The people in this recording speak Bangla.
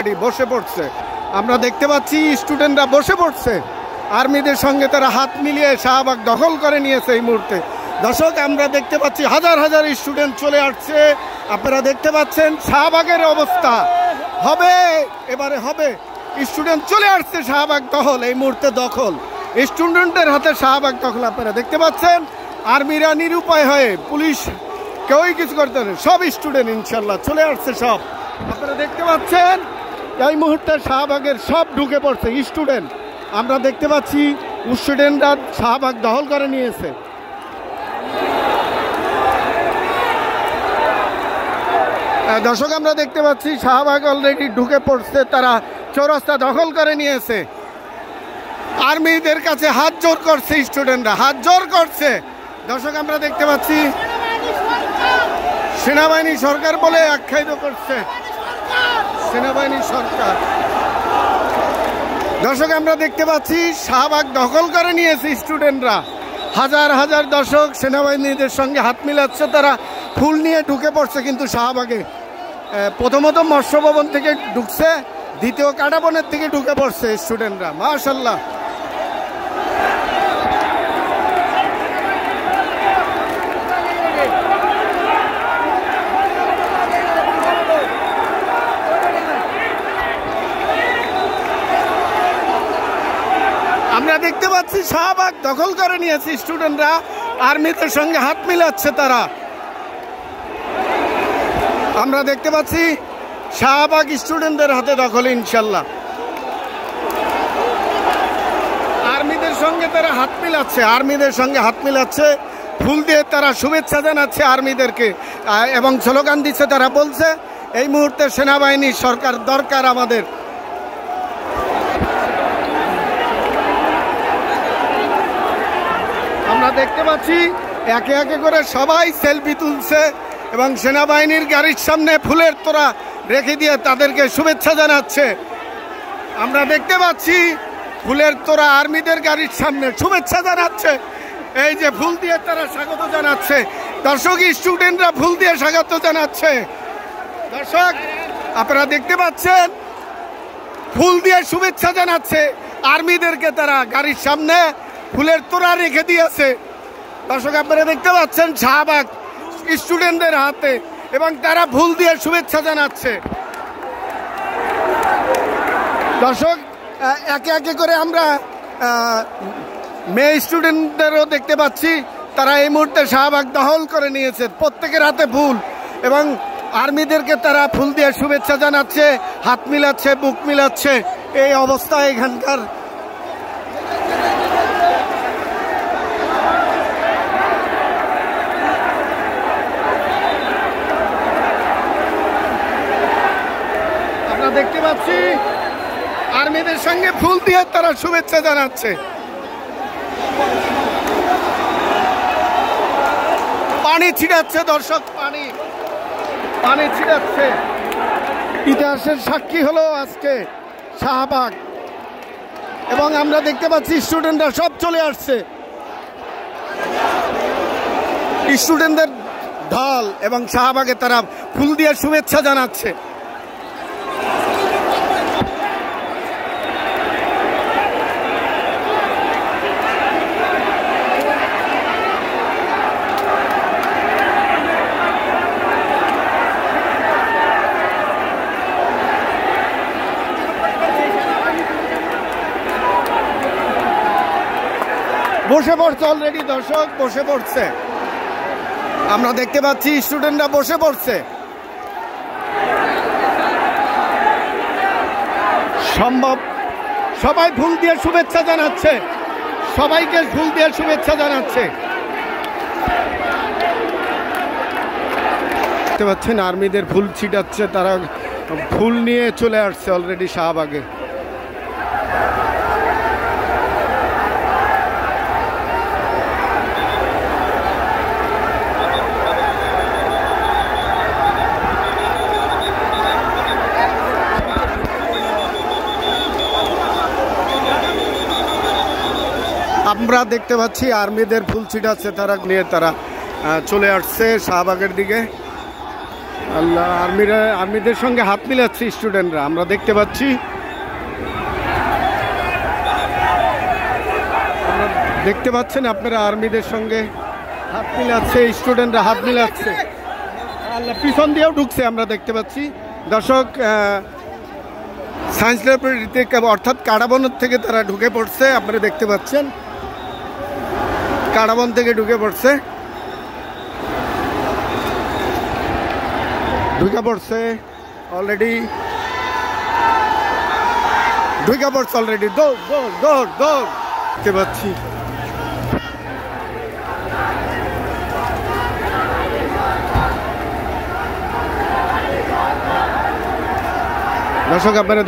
অলরেডি বসে পড়ছে। আমরা দেখতে পাচ্ছি স্টুডেন্টরা বসে পড়ছে, আর্মিদের সঙ্গে তারা হাত মিলিয়ে শাহবাগ দখল করে নিয়েছে এই মুহূর্তে। দর্শক, আমরা দেখতে পাচ্ছি হাজার হাজার স্টুডেন্ট চলে আসছে। আপনারা দেখতে পাচ্ছেন শাহবাগের অবস্থা হবে, এবারে হবে। স্টুডেন্ট চলে আসছে, শাহবাগ দখল এই মুহূর্তে দখল, স্টুডেন্টের হাতে শাহবাগ দখল। আপনারা দেখতে পাচ্ছেন আর্মিরা নিরুপায় হয়ে, পুলিশ কেউই কিছু করতে পারে, সব স্টুডেন্ট ইনশাল্লাহ চলে আসছে সব। আপনারা দেখতে পাচ্ছেন এই মুহূর্তে শাহবাগের সব ঢুকে পড়ছে স্টুডেন্ট। আমরা দেখতে পাচ্ছি স্টুডেন্টরা শাহবাগ দখল করে নিয়েছে। দর্শক, আমরা দেখতে পাচ্ছি শাহবাগ অলরেডি ঢুকে পড়ছে, তারা চৌরাস্তা দখল করে নিয়েছে। আর্মিদের কাছে হাত জোর করছে স্টুডেন্টরা, হাত জোর করছে। দর্শক, আমরা দেখতে পাচ্ছি সেনাবাহিনী সরকার বলে আখ্যায়িত করছে, সেনাবাহিনী সরকার। দর্শক, আমরা দেখতে পাচ্ছি শাহবাগ দখল করে নিয়েছে স্টুডেন্টরা, হাজার হাজার দর্শক সেনাবাহিনীদের সঙ্গে হাত মিলাচ্ছে, তারা ফুল নিয়ে ঢুকে পড়ছে কিন্তু শাহবাগে। প্রথমত মৎস্য ভবন থেকে ঢুকছে, দ্বিতীয় কাটাবনের থেকে ঢুকে পড়ছে স্টুডেন্টরা। মাশাআল্লাহ। আমরা দেখতে পাচ্ছি শাহবাগ দখল করে নিয়েছে স্টুডেন্টরা, আর্মিদের সঙ্গে হাত মিলাচ্ছে তারা। আমরা দেখতে পাচ্ছি শাহবাগ স্টুডেন্টদের হাতে দখল ইনশাল্লাহ। আর্মিদের সঙ্গে তারা হাত মিলাচ্ছে, আর্মিদের সঙ্গে হাত মিলাচ্ছে, ফুল দিয়ে তারা শুভেচ্ছা জানাচ্ছে আর্মিদেরকে এবং স্লোগান দিচ্ছে। তারা বলছে এই মুহূর্তে সেনাবাহিনী সরকার দরকার আমাদের। আমরা দেখতে পাচ্ছি একে একে করে সবাই সেলফি তুলছে এবং সেনাবাহিনীর গাড়ির সামনে ফুলের তোড়া রেখে দিয়ে তাদেরকে শুভেচ্ছা জানাচ্ছে। আমরা দেখতে পাচ্ছি ফুলের তোড়া আর্মিদের গাড়ির সামনে শুভেচ্ছা জানাচ্ছে, এই যে ফুল দিয়ে তারা স্বাগত জানাচ্ছে। দর্শক, স্টুডেন্টরা ফুল দিয়ে স্বাগত জানাচ্ছে। দর্শক, আপনারা দেখতে পাচ্ছেন ফুল দিয়ে শুভেচ্ছা জানাচ্ছে আর্মিদেরকে, তারা গাড়ির সামনে ফুলের তোড়া রেখে দিয়েছে। দর্শক, আপনারা দেখতে পাচ্ছেন শাহবাগ স্টুডেন্টদের হাতে এবং তারা ফুল দিয়ে শুভেচ্ছা জানাচ্ছে। দর্শক, একে একে করে আমরা মেয়ে স্টুডেন্টদেরও দেখতে পাচ্ছি, তারা এই মুহূর্তে শাহবাগ দখল করে নিয়েছে, প্রত্যেকের হাতে ফুল এবং আর্মিদেরকে তারা ফুল দিয়ে শুভেচ্ছা জানাচ্ছে, হাত মিলাচ্ছে, বুক মিলাচ্ছে। এই অবস্থা এখানকার। দেখতে পাচ্ছি আর্মিদের সঙ্গে ফুল দিয়ে তারা শুভেচ্ছা জানাচ্ছে। পানি ছিটাচ্ছে দর্শক, পানি পানি ছিটাচ্ছে। ইতিহাসের সাক্ষী হলো আজকে শাহবাগ এবং আমরা দেখতে পাচ্ছি স্টুডেন্টরা সব চলে আসছে, স্টুডেন্টদের ঢল এবং শাহবাগে তারা ফুল দিয়ে শুভেচ্ছা জানাচ্ছে। বসে পড়ছে অলরেডি দর্শক, বসে পড়ছে। আমরা দেখতে পাচ্ছি স্টুডেন্টরা বসে পড়ছে। সম্ভব সবাই ফুল দিয়ে শুভেচ্ছা জানাচ্ছে, সবাইকে ফুল দিয়ে শুভেচ্ছা জানাচ্ছে। দেখতে পাচ্ছেন আর্মিদের ফুল ছিটাচ্ছে, তারা ফুল নিয়ে চলে আসছে অলরেডি শাহবাগে। আমরা দেখতে পাচ্ছি আর্মিদের ফুল ছিটাচ্ছে, তারা নিয়ে তারা চলে আসছে শাহবাগের দিকে। আল্লাহ, আর্মিদের সঙ্গে হাত মিলাচ্ছে স্টুডেন্টরা, আমরা দেখতে পাচ্ছি। দেখতে পাচ্ছেন আপনারা, আর্মিদের সঙ্গে হাত মিলাচ্ছে স্টুডেন্টরা, হাত মিলাচ্ছে। আল্লাহ, পিছন দিয়েও ঢুকছে আমরা দেখতে পাচ্ছি। দর্শক, সায়েন্স ল্যাবরেটরিতে অর্থাৎ কাড়াবনের থেকে তারা ঢুকে পড়ছে, আপনারা দেখতে পাচ্ছেন। কাড়াবন থেকে ঢুকে পড়ছে, অলরেডি ঢুকে পড়ছে অলরেডি। দৌড় দৌড় দৌড় দৌড় দেখতে পাচ্ছি। দর্শক, আপনারা